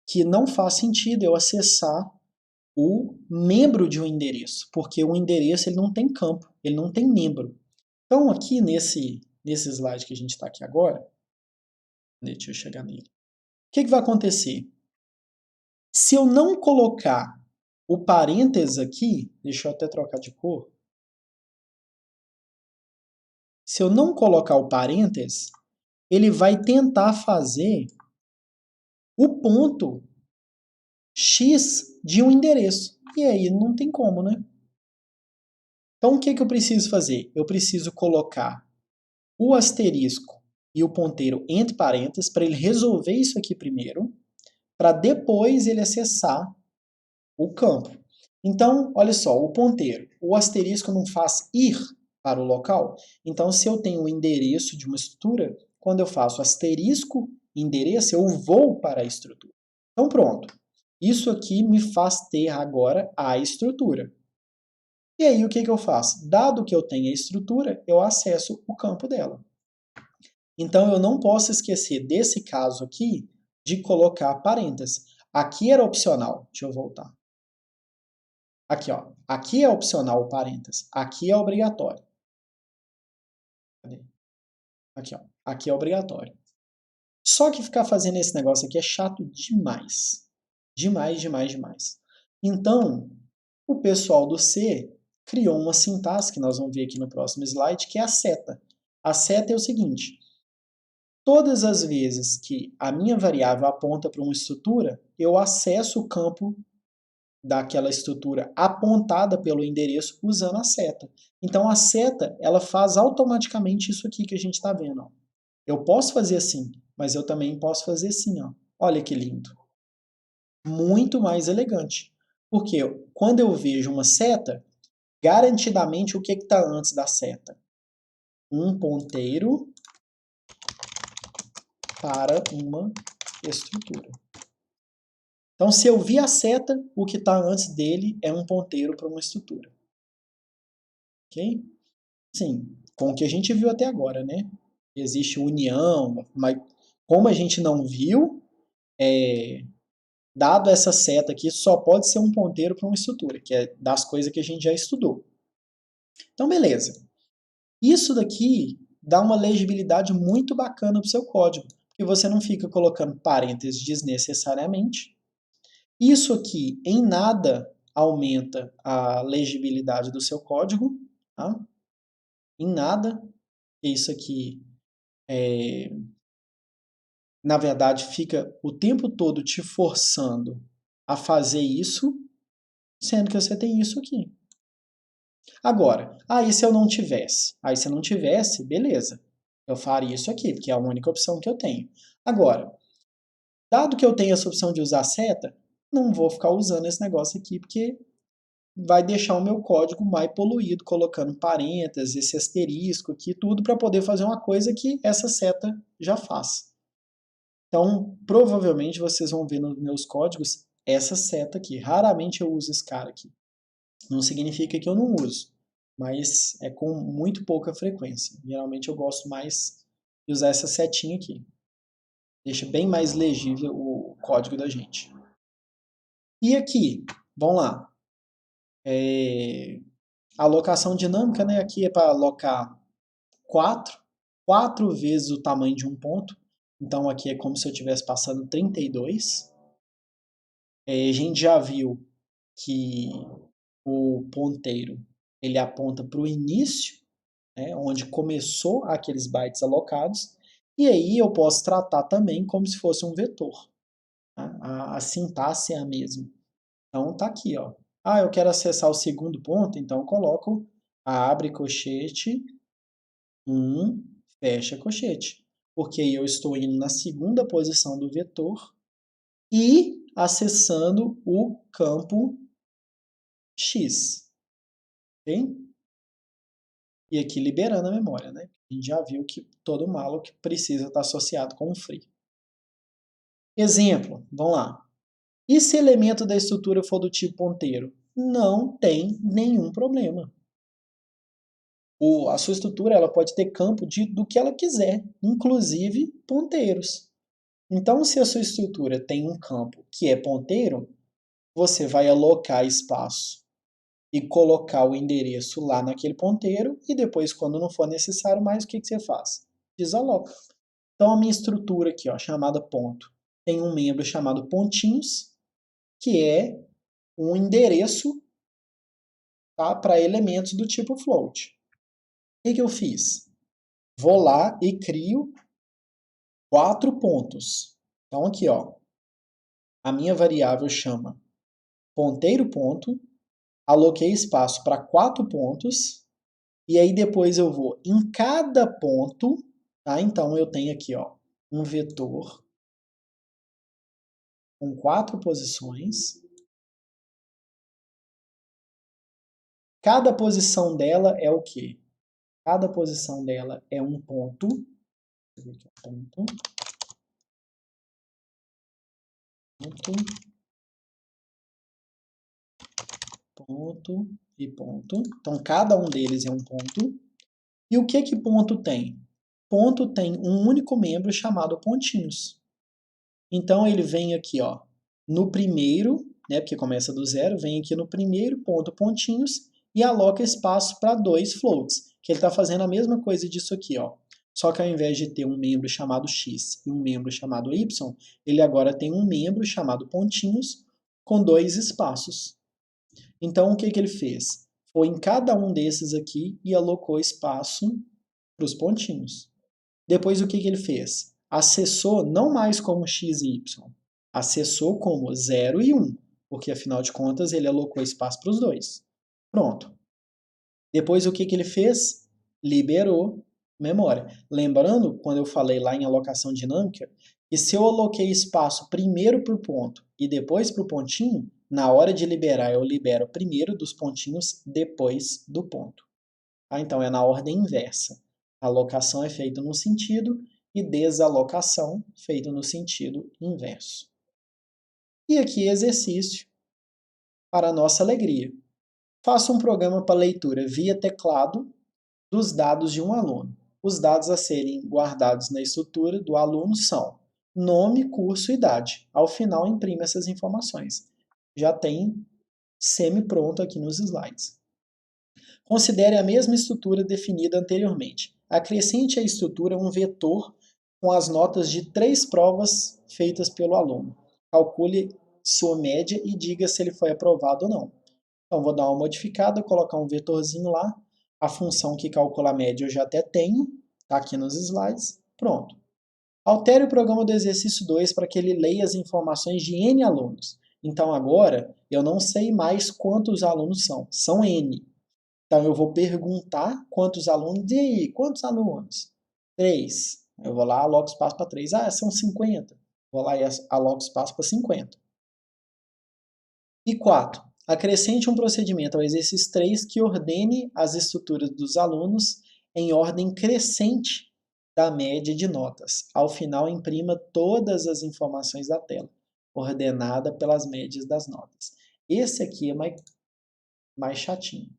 que não faz sentido eu acessar o membro de um endereço, porque o endereço ele não tem campo, ele não tem membro. Então aqui nesse slide que a gente está aqui agora, deixa eu chegar nele. O que vai acontecer? Se eu não colocar o parênteses aqui, deixa eu até trocar de cor. Se eu não colocar o parênteses, ele vai tentar fazer o ponto x de um endereço. E aí não tem como, né? Então o que eu preciso fazer? Eu preciso colocar o asterisco e o ponteiro entre parênteses para ele resolver isso aqui primeiro, para depois ele acessar o campo. Então, olha só, o ponteiro, o asterisco não faz ir para o local. Então, se eu tenho o endereço de uma estrutura, quando eu faço asterisco endereço, eu vou para a estrutura. Então, pronto. Isso aqui me faz ter agora a estrutura. E aí, o que eu faço? Dado que eu tenho a estrutura, eu acesso o campo dela. Então, eu não posso esquecer desse caso aqui de colocar parênteses. Aqui era opcional. Deixa eu voltar. Aqui, ó. Aqui é opcional o parênteses. Aqui é obrigatório. Cadê? Aqui, ó. Aqui é obrigatório. Só que ficar fazendo esse negócio aqui é chato demais. Demais, demais, demais. Então, o pessoal do C criou uma sintaxe, que nós vamos ver aqui no próximo slide, que é a seta. A seta é o seguinte: todas as vezes que a minha variável aponta para uma estrutura, eu acesso o campo daquela estrutura apontada pelo endereço usando a seta. Então a seta, ela faz automaticamente isso aqui que a gente está vendo. Ó. Eu posso fazer assim, mas eu também posso fazer assim. Ó. Olha que lindo. Muito mais elegante. Porque quando eu vejo uma seta, garantidamente o que está antes da seta? Um ponteiro para uma estrutura. Então, se eu vi a seta, o que está antes dele é um ponteiro para uma estrutura. Ok? Sim, com o que a gente viu até agora, né? Existe união, mas como a gente não viu, dado essa seta aqui, só pode ser um ponteiro para uma estrutura, que é das coisas que a gente já estudou. Então, beleza. Isso daqui dá uma legibilidade muito bacana para o seu código, porque você não fica colocando parênteses desnecessariamente. Isso aqui em nada aumenta a legibilidade do seu código, tá? Em nada. Isso aqui, na verdade, fica o tempo todo te forçando a fazer isso, sendo que você tem isso aqui. Agora, e se eu não tivesse? Aí se eu não tivesse, beleza. Eu faria isso aqui, porque é a única opção que eu tenho. Agora, dado que eu tenho essa opção de usar seta, não vou ficar usando esse negócio aqui, porque vai deixar o meu código mais poluído, colocando parênteses, esse asterisco aqui, tudo para poder fazer uma coisa que essa seta já faz. Então, provavelmente vocês vão ver nos meus códigos essa seta aqui. Raramente eu uso esse cara aqui. Não significa que eu não uso, mas é com muito pouca frequência. Geralmente eu gosto mais de usar essa setinha aqui. Deixa bem mais legível o código da gente. E aqui, vamos lá. Alocação dinâmica, né? Aqui é para alocar 4 vezes o tamanho de um ponto. Então aqui é como se eu estivesse passando 32. A gente já viu que o ponteiro ele aponta para o início, né, onde começou aqueles bytes alocados, e aí eu posso tratar também como se fosse um vetor. Tá? A sintaxe é a mesma. Então tá aqui, ó. Ah, eu quero acessar o segundo ponto, então eu coloco abre colchete, fecha colchete. Porque aí eu estou indo na segunda posição do vetor e acessando o campo X. Ok? E aqui liberando a memória, né? A gente já viu que todo malloc precisa estar associado com um free. Exemplo, vamos lá. E se elemento da estrutura for do tipo ponteiro? Não tem nenhum problema. A sua estrutura ela pode ter campo do que ela quiser, inclusive ponteiros. Então, se a sua estrutura tem um campo que é ponteiro, você vai alocar espaço e colocar o endereço lá naquele ponteiro e depois, quando não for necessário mais, o que você faz? Desaloca. Então, a minha estrutura aqui, ó, chamada ponto, tem um membro chamado pontinhos, que é um endereço, tá, para elementos do tipo float. O que eu fiz? Vou lá e crio 4 pontos. Então, aqui, ó, a minha variável chama ponteiro ponto, aloquei espaço para 4 pontos, e aí depois eu vou em cada ponto, tá? Então eu tenho aqui, ó, um vetor com 4 posições. Cada posição dela é o quê? Cada posição dela é um ponto. Ponto. Ponto e ponto. Então cada um deles é um ponto. E o que ponto tem? Ponto tem um único membro chamado pontinhos. Então ele vem aqui, ó, no primeiro, né, porque começa do zero, vem aqui no primeiro ponto pontinhos e aloca espaço para 2 floats, que ele está fazendo a mesma coisa disso aqui, ó. Só que ao invés de ter um membro chamado x e um membro chamado y, ele agora tem um membro chamado pontinhos com 2 espaços. Então o que ele fez? Foi em cada um desses aqui e alocou espaço para os pontinhos. Depois o que ele fez? Acessou não mais como x e y, acessou como 0 e 1, porque afinal de contas ele alocou espaço para os dois. Pronto. Depois o que ele fez? Liberou memória. Lembrando, quando eu falei lá em alocação dinâmica, que se eu aloquei espaço primeiro para o ponto e depois para o pontinho, na hora de liberar eu libero primeiro dos pontinhos, depois do ponto. Então é na ordem inversa. A alocação é feita no sentido e desalocação feita no sentido inverso. E aqui exercício para nossa alegria. Faça um programa para leitura via teclado dos dados de um aluno. Os dados a serem guardados na estrutura do aluno são nome, curso e idade. Ao final, imprime essas informações. Já tem semi-pronto aqui nos slides. Considere a mesma estrutura definida anteriormente. Acrescente à estrutura um vetor com as notas de 3 provas feitas pelo aluno. Calcule sua média e diga se ele foi aprovado ou não. Então, vou dar uma modificada, colocar um vetorzinho lá. A função que calcula a média eu já até tenho, está aqui nos slides. Pronto. Altere o programa do exercício 2 para que ele leia as informações de N alunos. Então, agora, eu não sei mais quantos alunos são. São N. Então, eu vou perguntar quantos alunos. E aí, quantos alunos? 3. Eu vou lá, aloco espaço para 3. Ah, são 50. Vou lá e aloco espaço para 50. E 4. Acrescente um procedimento ao exercício 3 que ordene as estruturas dos alunos em ordem crescente da média de notas. Ao final, imprima todas as informações da tela, ordenada pelas médias das notas. Esse aqui é mais chatinho.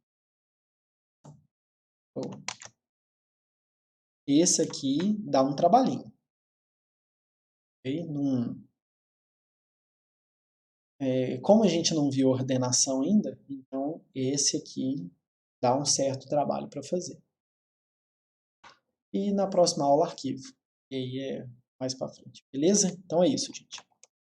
Esse aqui dá um trabalhinho. Okay? Como a gente não viu ordenação ainda, então esse aqui dá um certo trabalho para fazer. E na próxima aula, arquivo. E aí é mais para frente. Beleza? Então é isso, gente.